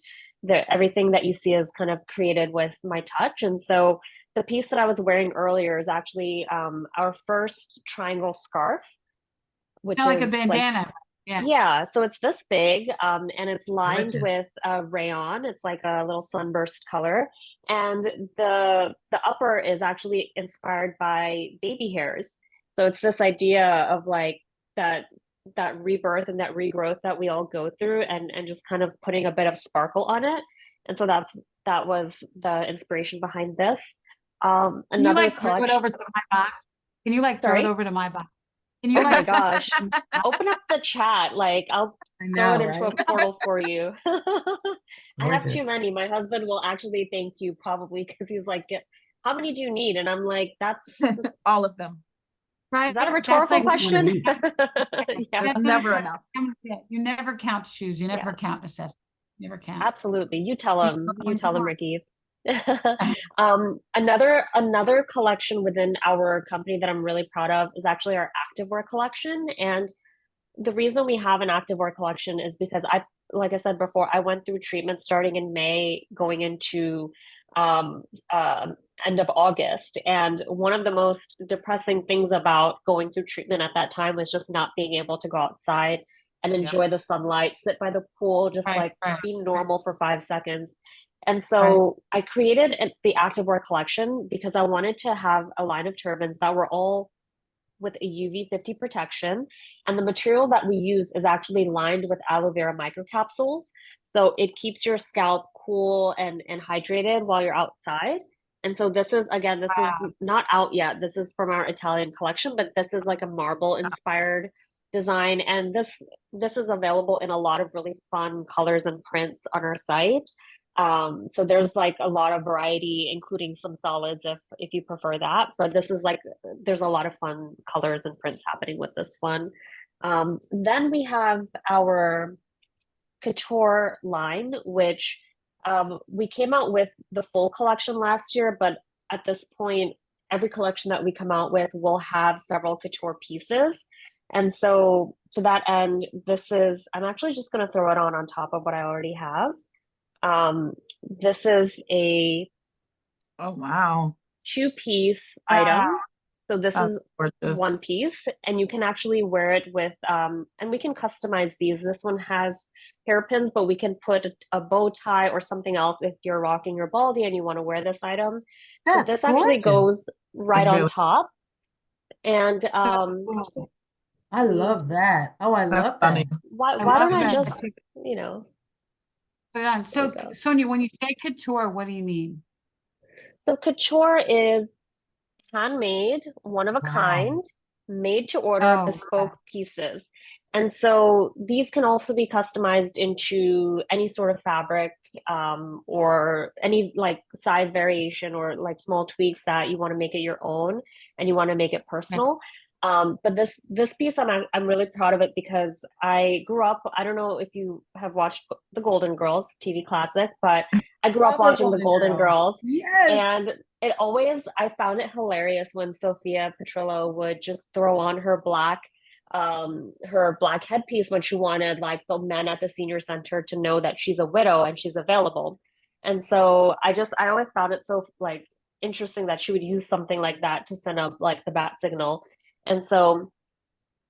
everything that you see is kind of created with my touch. And so the piece that I was wearing earlier is actually our first triangle scarf, which Kind of like a is bandana. Yeah. yeah, so it's this big, and it's lined Gorgeous. with rayon. It's like a little sunburst color, and the upper is actually inspired by baby hairs. So it's this idea of like that rebirth and that regrowth that we all go through, and just kind of putting a bit of sparkle on it. And so that was the inspiration behind this. Can you Another like throw it collection. over to my box? Can you like throw it Sorry? over to my box? Can you Oh my like gosh. Open up the chat. Like, I'll I throw it know, into a right? portal for you. I have too Gorgeous. many. My husband will actually thank you probably because he's like, how many do you need? And I'm like, All of them. right? is that a That's rhetorical like question? Yeah, There's never enough. You never count shoes. You never yeah, count necessities. Never count. absolutely. You tell You him. put You on tell him, more. Ricky. Another collection within our company that I'm really proud of is actually our activewear collection. And the reason we have an activewear collection is because like I said before, I went through treatment starting in May, going into um, uh, end of August. And one of the most depressing things about going through treatment at that time was just not being able to go outside and enjoy the sunlight, sit by the pool, just Right, like right, be normal for 5 seconds. And right. so I created the activewear collection because I wanted to have a line of turbans that were all with a UV-50 protection. And the material that we use is actually lined with aloe vera microcapsules. So it keeps your scalp cool and hydrated while you're outside. And so this is, again, this is not out yet. This is from our Italian collection, but this is like a marble inspired design. And this is available in a lot of really fun colors and prints on our site. So there's like a lot of variety, including some solids if you prefer that. But this is like, there's a lot of fun colors and prints happening with this one. Then we have our couture line, which we came out with the full collection last year, but at this point, every collection that we come out with will have several couture pieces. And so to that end, I'm actually just going to throw it on top of what I already have. This is a Oh, wow. 2-piece Wow. item. So this That's is gorgeous. one piece, and you can actually wear it with, and we can customize these. This one has hairpins, but we can put a bow tie or something else if you're rocking your baldy and you want to wear this item. So That's this actually gorgeous. goes right on Really- top. And Cool. I love that. Oh, I That's love that. stunning. why I don't love I that. just, you know, Put it on. there So we go. Sonia, when you say couture, what do you mean? So couture is handmade, one of a Wow. kind, made to order, Oh, bespoke pieces. And so these can also be customized into any sort of fabric, or any like size variation or like small tweaks that you want to make it your own and you want to make it personal. But this piece, I'm really proud of it because I grew up. I don't know if you have watched the Golden Girls TV classic, but I grew up Love the watching the Golden Golden Girls. Yes. And I found it hilarious when Sophia Petrillo would just throw on her black her black headpiece when she wanted like the men at the senior center to know that she's a widow and she's available. And so I always found it so like interesting that she would use something like that to send up like the bat signal. And so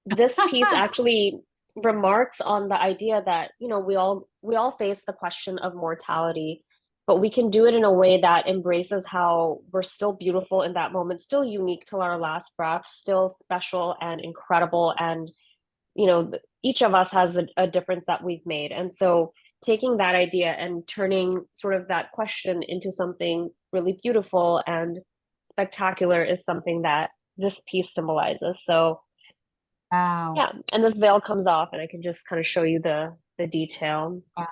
this piece actually remarks on the idea that, you know, we all face the question of mortality, but we can do it in a way that embraces how we're still beautiful in that moment, still unique till our last breath, still special and incredible. And, you know, each of us has a difference that we've made. And so taking that idea and turning sort of that question into something really beautiful and spectacular is something that this piece symbolizes. So Wow. yeah, and this veil comes off and I can just kind of show you the detail. Wow.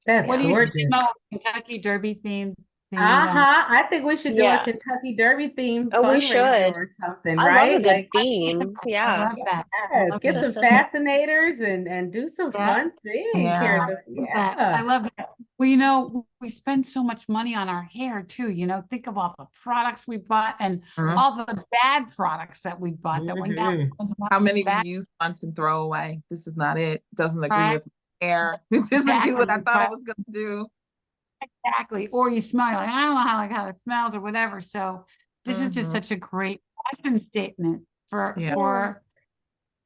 That's What do you gorgeous. think about Kentucky Derby themed? I think we should do a Yeah. Kentucky Derby themed Oh, we fundraiser should. or something, I love a right? good Like, theme. I Yeah. love that. I yes, love get it. some fascinators and do some Yeah. fun things here. Yeah. That. I Yeah. love it. Well, you know, we spend so much money on our hair too. You know, think of all the products we bought and Mhm. all the bad products that we bought that we're now. Mhm. How many we back. use once and throw away? This is not it. Doesn't agree Right. with my hair. It doesn't do what I Exactly. thought it Right. was gonna do. Exactly. Or you smell like, I don't know how it smells or whatever. So this is just Mhm. such a great fashion statement for Yeah. for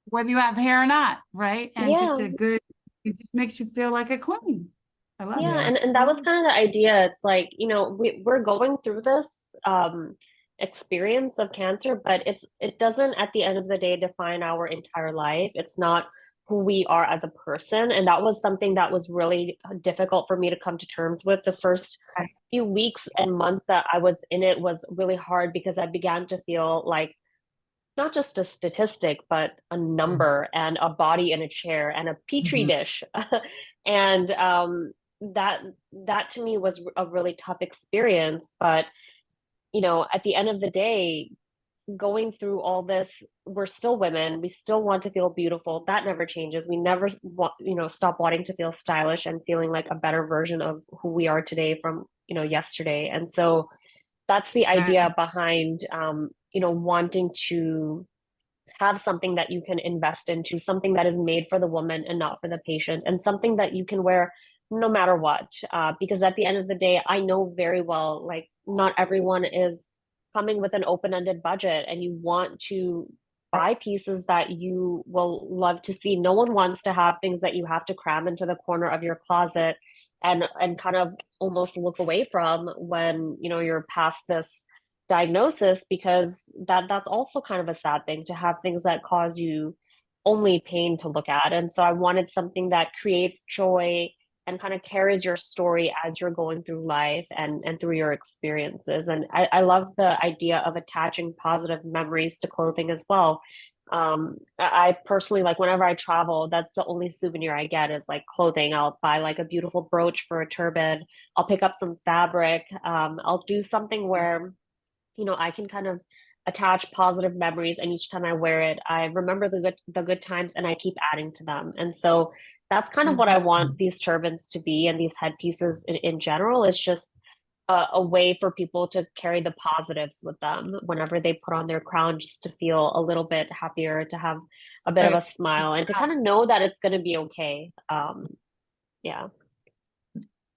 whether you have hair or not, right? And just Yeah. a good, it just makes you feel like a queen. I love Yeah, it. and that was kind of the idea. It's like, you know, we're going through this experience of cancer, but it doesn't at the end of the day define our entire life. It's not who we are as a person. And that was something that was really difficult for me to come to terms with. The first Right. few weeks and months that I was in it was really hard because I began to feel like not just a statistic, but a number and a body in a chair and a petri Mhm. dish. And that to me was a really tough experience. But, you know, at the end of the day, going through all this, we're still women. We still want to feel beautiful. That never changes. We never want, you know, stop wanting to feel stylish and feeling like a better version of who we are today from, you know, yesterday. And so that's the idea behind, you know, wanting to have something that you can invest into, something that is made for the woman and not for the patient, and something that you can wear no matter what. Because at the end of the day, I know very well, like, not everyone is coming with an open-ended budget, and you want to buy pieces that you will love to see. No one wants to have things that you have to cram into the corner of your closet and kind of almost look away from when, you know, you're past this diagnosis, because that's also kind of a sad thing to have things that cause you only pain to look at. And so I wanted something that creates joy and kind of carries your story as you're going through life and through your experiences. And I love the idea of attaching positive memories to clothing as well. I personally, like, whenever I travel, that's the only souvenir I get is like clothing. I'll buy like a beautiful brooch for a turban. I'll pick up some fabric. I'll do something where, you know, I can kind of attach positive memories, and each time I wear it, I remember the good times and I keep adding to them. And so that's kind of what I want these turbans to be, and these headpieces in general. Is just a way for people to carry the positives with them whenever they put on their crown, just to feel a little bit happier, to have a bit of a smile, and to kind of know that it's going to be okay. Yeah.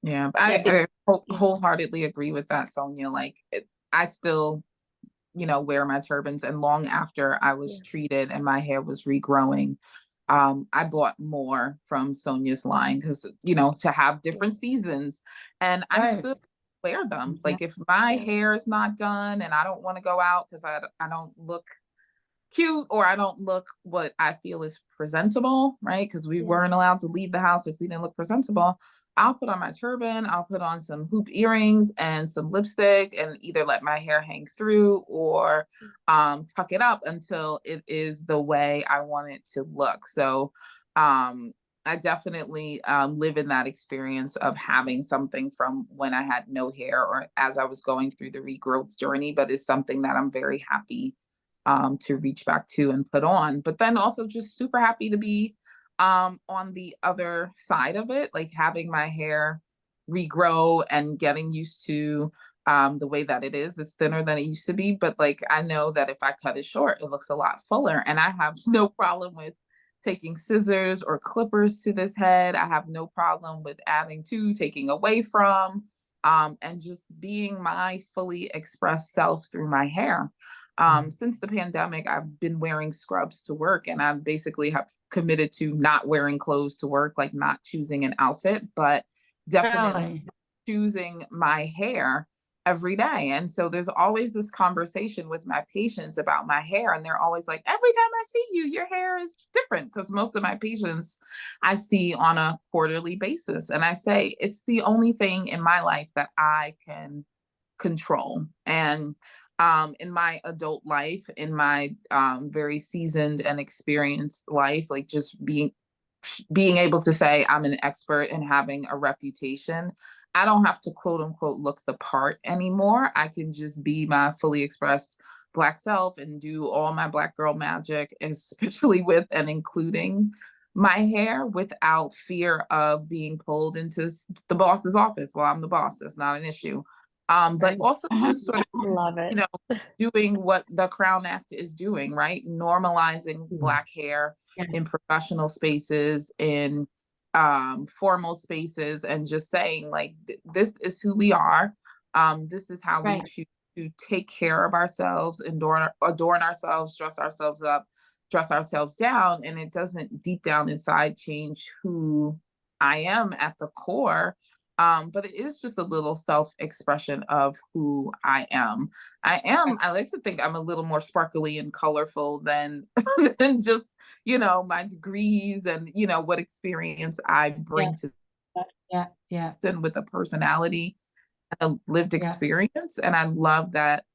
Yeah, Yeah, I wholeheartedly agree with that, Sonia. Like, I still, you know, wear my turbans, and long after I was Yeah. treated and my hair was regrowing, I bought more from Sonia's line because, you know, to have different seasons, and I Right. still wear them. Like, if my Yeah. hair is not done and I don't want to go out because I don't look cute or I don't look what I feel is presentable, right? Because we Yeah. weren't allowed to leave the house if we didn't look presentable. I'll put on my turban, I'll put on some hoop earrings and some lipstick, and either let my hair hang through or tuck it up until it is the way I want it to look. So I definitely live in that experience of having something from when I had no hair or as I was going through the regrowth journey, but it's something that I'm very happy to reach back to and put on. But then also just super happy to be on the other side of it, like having my hair regrow and getting used to the way that it is. It's thinner than it used to be, but like I know that if I cut it short, it looks a lot fuller. And I have no problem with taking scissors or clippers to this head. I have no problem with adding to, taking away from, and just being my fully expressed self through my hair. Since the pandemic, I've been wearing scrubs to work, and I basically have committed to not wearing clothes to work, like not choosing an outfit, but definitely Really? choosing my hair every day. And so there's always this conversation with my patients about my hair. And they're always like, every time I see you, your hair is different. Because most of my patients I see on a quarterly basis. And I say, it's the only thing in my life that I can control. And in my adult life, in my very seasoned and experienced life, like just being able to say I'm an expert and having a reputation, I don't have to quote unquote look the part anymore. I can just be my fully expressed Black self and do all my Black girl magic, especially with and including my hair, without fear of being pulled into the boss's office. Well, I'm the boss, that's not an issue. But Right. also just sort of, Love it. you know, doing what the Crown Act is doing, right? Normalizing Black hair Yeah. in professional spaces, in formal spaces, and just saying like, this is who we are. This is how we Right. choose to take care of ourselves, adorn ourselves, dress ourselves up, dress ourselves down. And it doesn't deep down inside change who I am at the core. But it is just a little self-expression of who I am. I like to think I'm a little more sparkly and colorful than than just, you know, my degrees and, you know, what experience I bring to Yeah. and with a personality and a lived Yeah. experience. And I love that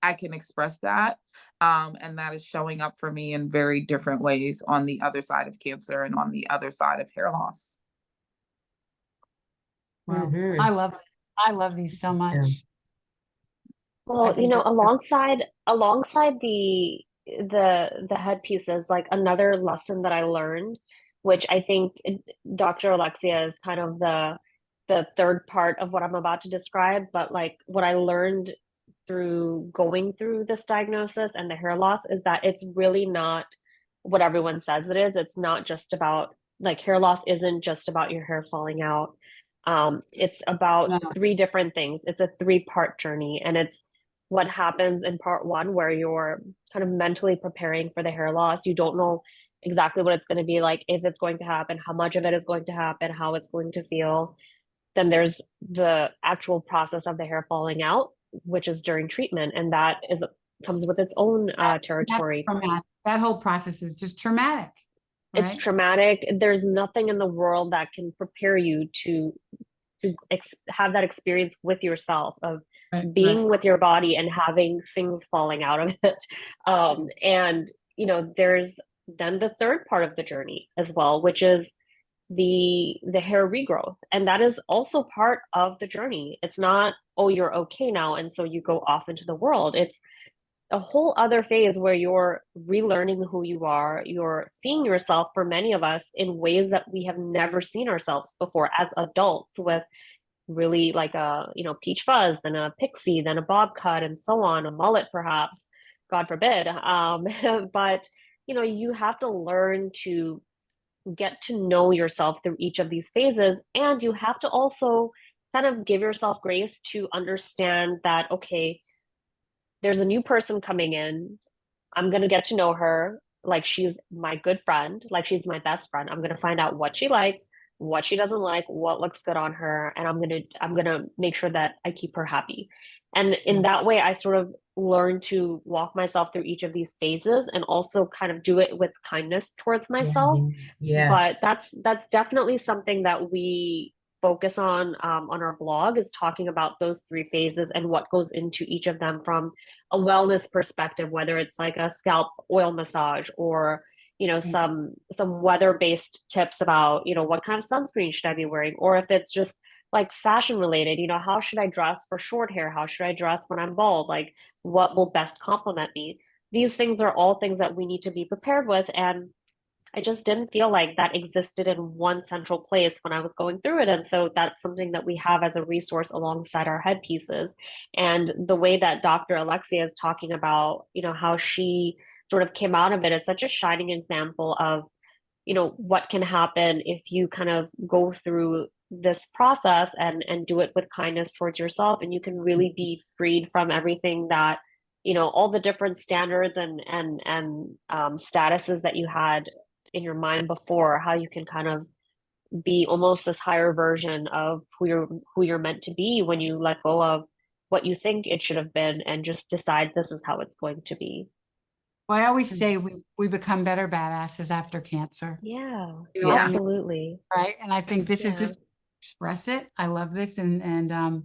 I can express that. And that is showing up for me in very different ways on the other side of cancer and on the other side of hair loss. Wow. Mhm. I love these so much. I Well, you think know, that's alongside the headpieces, like another lesson that I learned, which I think Dr. Alexia is kind of the third part of what I'm about to describe, but like what I learned through going through this diagnosis and the hair loss is that it's really not what everyone says it is. It's not just about like hair loss isn't just about your hair falling out. It's about No. three different things. It's a three-part journey, and it's what happens in part one, where you're kind of mentally preparing for the hair loss. You don't know exactly what it's going to be like, if it's going to happen, how much of it is going to happen, how it's going to feel. Then there's the actual process of the hair falling out, which is during treatment, and that is comes with its own That's territory. traumatic. That whole process is just traumatic, It's right? traumatic. There's nothing in the world that can prepare you to have that experience with yourself of being with your body and having things falling out of it. And you know, there's then the third part of the journey as well, which is the hair regrowth, and that is also part of the journey. It's not, oh, you're okay now and so you go off into the world. It's a whole other phase where you're relearning who you are. You're seeing yourself, for many of us, in ways that we have never seen ourselves before as adults, with really like a, you know, peach fuzz, then a pixie, then a bob cut, and so on, a mullet perhaps, God forbid. But you know, you have to learn to get to know yourself through each of these phases, and you have to also kind of give yourself grace to understand that, okay, there's a new person coming in. I'm going to get to know her like she's my good friend, like she's my best friend. I'm going to find out what she likes, what she doesn't like, what looks good on her, and I'm going to make sure that I keep her happy. And in that way, I sort of learn to walk myself through each of these phases and also kind of do it with kindness towards myself. But Yes. that's definitely something that we focus on our blog, is talking about those three phases and what goes into each of them from a wellness perspective, whether it's like a scalp oil massage, or you know, some weather-based tips about, you know, what kind of sunscreen should I be wearing, or if it's just like fashion related, you know, how should I dress for short hair, how should I dress when I'm bald, like what will best complement me. These things are all things that we need to be prepared with, and I just didn't feel like that existed in one central place when I was going through it. And so that's something that we have as a resource alongside our headpieces. And the way that Dr. Alexia is talking about, how she sort of came out of it is such a shining example of, what can happen if you kind of go through this process and do it with kindness towards yourself, and you can really be freed from everything that, all the different standards and statuses that you had in your mind before, how you can kind of be almost this higher version of who you're meant to be when you let go of what you think it should have been and just decide this is how it's going to be. Well, I always say we become better badasses after cancer, Yeah, You know, I mean, absolutely. right? And I think this is Yeah. just express it. I love this and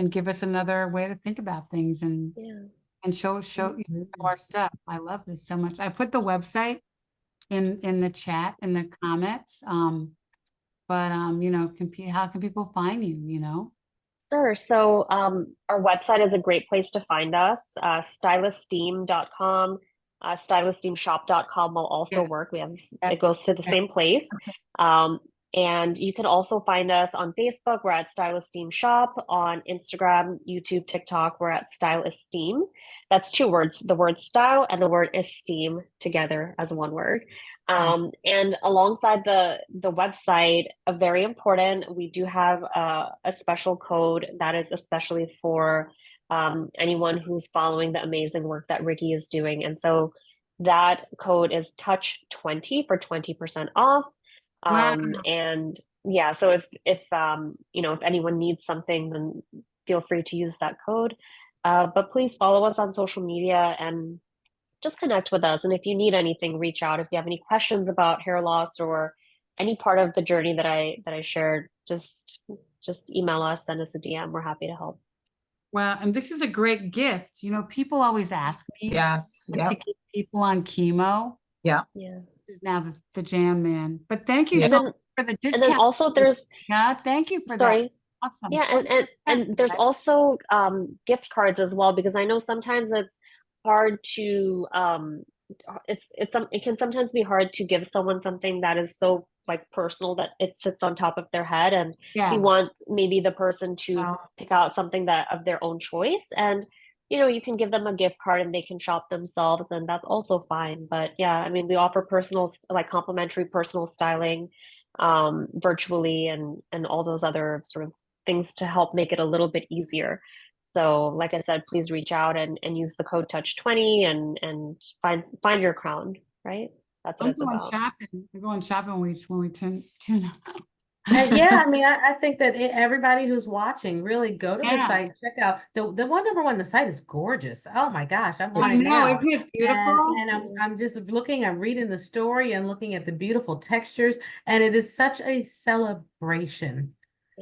give us another way to think about things and Yeah. show our stuff. I love this so much. I put the website in the chat in the comments. But how can people find you? Sure. So our website is a great place to find us. Styliststeam.com, styliststeamshop.com will also Yeah. work. Yeah. It goes to the same place. And you can also find us on Facebook. We're at Stylist Steam Shop. On Instagram, YouTube, TikTok, we're at Stylist Steam. That's 2 words, the word style and the word esteem together as one word. And alongside the website, very important, we do have a special code that is especially for anyone who's following the amazing work that Ricky is doing. And so that code is TOUCH20 for 20% off. Wow. And yeah, so if anyone needs something, then feel free to use that code. But please follow us on social media and just connect with us. And if you need anything, reach out. If you have any questions about hair loss or any part of the journey that I shared, just email us, send us a DM. We're happy to help. Well, and this is a great gift. People always ask me Yes. to Yeah. keep people on chemo. Yeah. Yeah. This is now the jam man. But thank you Yeah. so much for the And discount. then also there's Thank you for that. sorry. Awesome. Yeah, and there's also gift cards as well, because I know sometimes it's hard to it can sometimes be hard to give someone something that is so like personal that it sits on top of their head, and Yeah. we want maybe the person to Oh. pick out something that of their own choice, and you can give them a gift card and they can shop themselves, and that's also fine. But yeah, I mean, we offer complimentary personal styling virtually, and all those other sort of things to help make it a little bit easier. So like I said, please reach out and use the code TOUCH20 and find your crown, right? That's what I'm it's going about. shopping. We're going shopping when we tune up. Yeah, I mean, I think that everybody who's watching, really go to the Yeah. site, check out the one. Number one, the site is gorgeous. Oh my gosh, I'm on I it know, now. isn't it beautiful? And I'm just looking, I'm reading the story and looking at the beautiful textures, and it is such a celebration.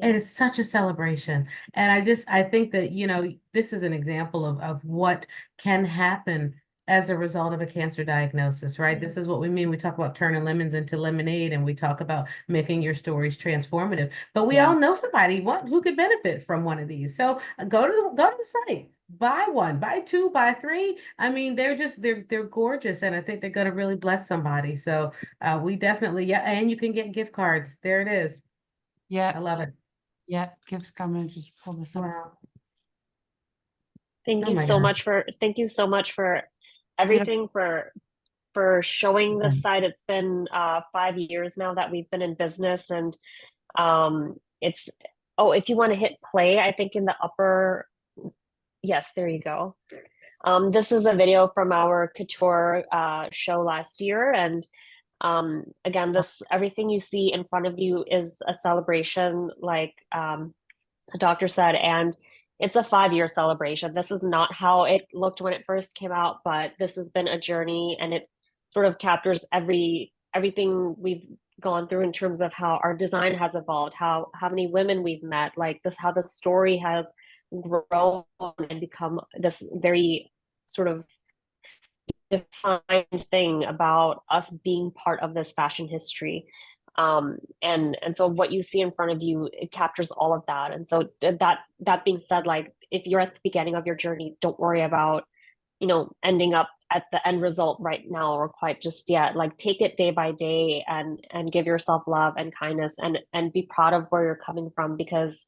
It is such a celebration. And I think that, this is an example of what can happen as a result of a cancer diagnosis, right? This is what we mean. We talk about turning lemons into lemonade, and we talk about making your stories transformative. But we all know somebody who could benefit from one of these. So go to the site, buy one, buy 2, buy 3. I mean, they're gorgeous, and I think they're going to really bless somebody. So we definitely, and you can get gift cards. There it is. I Yeah. love it. Yeah. Gifts coming. Just pull this up. Wow. Thank Oh you my so gosh. much for everything, for showing this site. It's been 5 years now that we've been in business, and it's if you want to hit play, I think in the upper, yes, there you go. This is a video from our couture show last year, and again, everything you see in front of you is a celebration, like the doctor said, and it's a 5-year celebration. This is not how it looked when it first came out, but this has been a journey, and it sort of captures everything we've gone through in terms of how our design has evolved, how many women we've met, like this, how the story has grown and become this very sort of defined thing about us being part of this fashion history. And so what you see in front of you, it captures all of that. And so that being said, like if you're at the beginning of your journey, don't worry about ending up at the end result right now or quite just yet. Like take it day by day and give yourself love and kindness and be proud of where you're coming from, because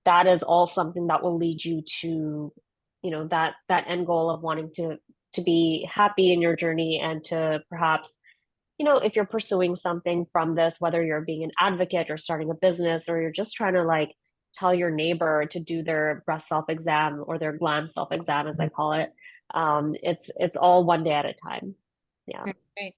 that is all something that will lead you to, you know, that end goal of wanting to be happy in your journey and to perhaps, you know, if you're pursuing something from this, whether you're being an advocate or starting a business, or you're just trying to like tell your neighbor to do their breast self-exam or their gland self-exam, as I call it, it's all one day at a time. Yeah. Great.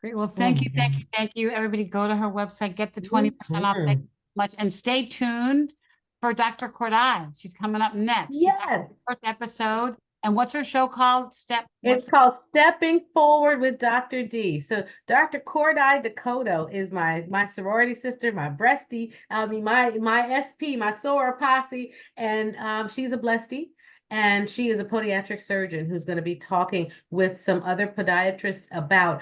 Great. Well, thank you, thank you, thank you. Everybody go to her website, get the 20% off. Thank you so much. And stay tuned for Dr. Cordai. She's coming up next. She's our Yes. first episode. And what's her show called? It's called Stepping Forward with Dr. D. So Dr. Cordai Dakota is my sorority sister, my breastie, my SP, my soror posse, and she's a blestie. And she is a podiatric surgeon who's going to be talking with some other podiatrists about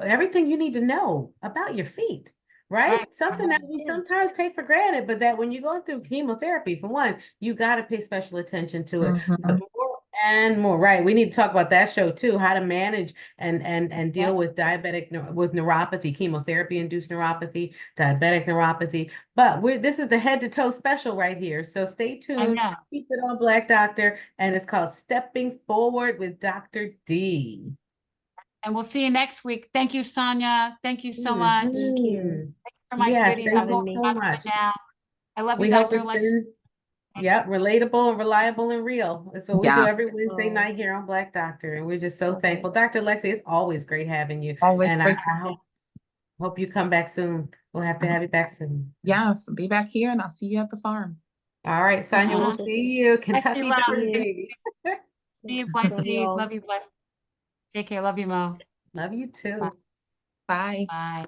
everything you need to know about your feet. Right? Something that we sometimes take for granted, but that when you're going through chemotherapy, for one, you got to pay special attention to it. But more and more, right? We need to talk about that show too, how to manage and deal with with neuropathy, chemotherapy-induced neuropathy, diabetic neuropathy. But this is the head to toe special right here. So stay tuned. Keep it on Black Doctor, and it's called Stepping Forward with Dr. D. And we'll see you next week. Thank you, Sonia. Thank you so much. Thank you. Thank you for my Yes, goodies. thank I'm you going so out much. now. I love you, We hope Dr. it's Lex. been, relatable and reliable and real. That's what we do every Wednesday night here on Black Doctor, and we're just so thankful. Dr. Lexi, it's always great having you. Always And great I hope you come back soon. We'll have to have you back soon. Yes, be back here and I'll see you at the farm. All right, Sonia, we'll see you. Kentucky love. Derby, baby. See you, Love you Blessy. all. Love you, Blessy. Take care. Love you, Mo. Love you too. Bye. Bye.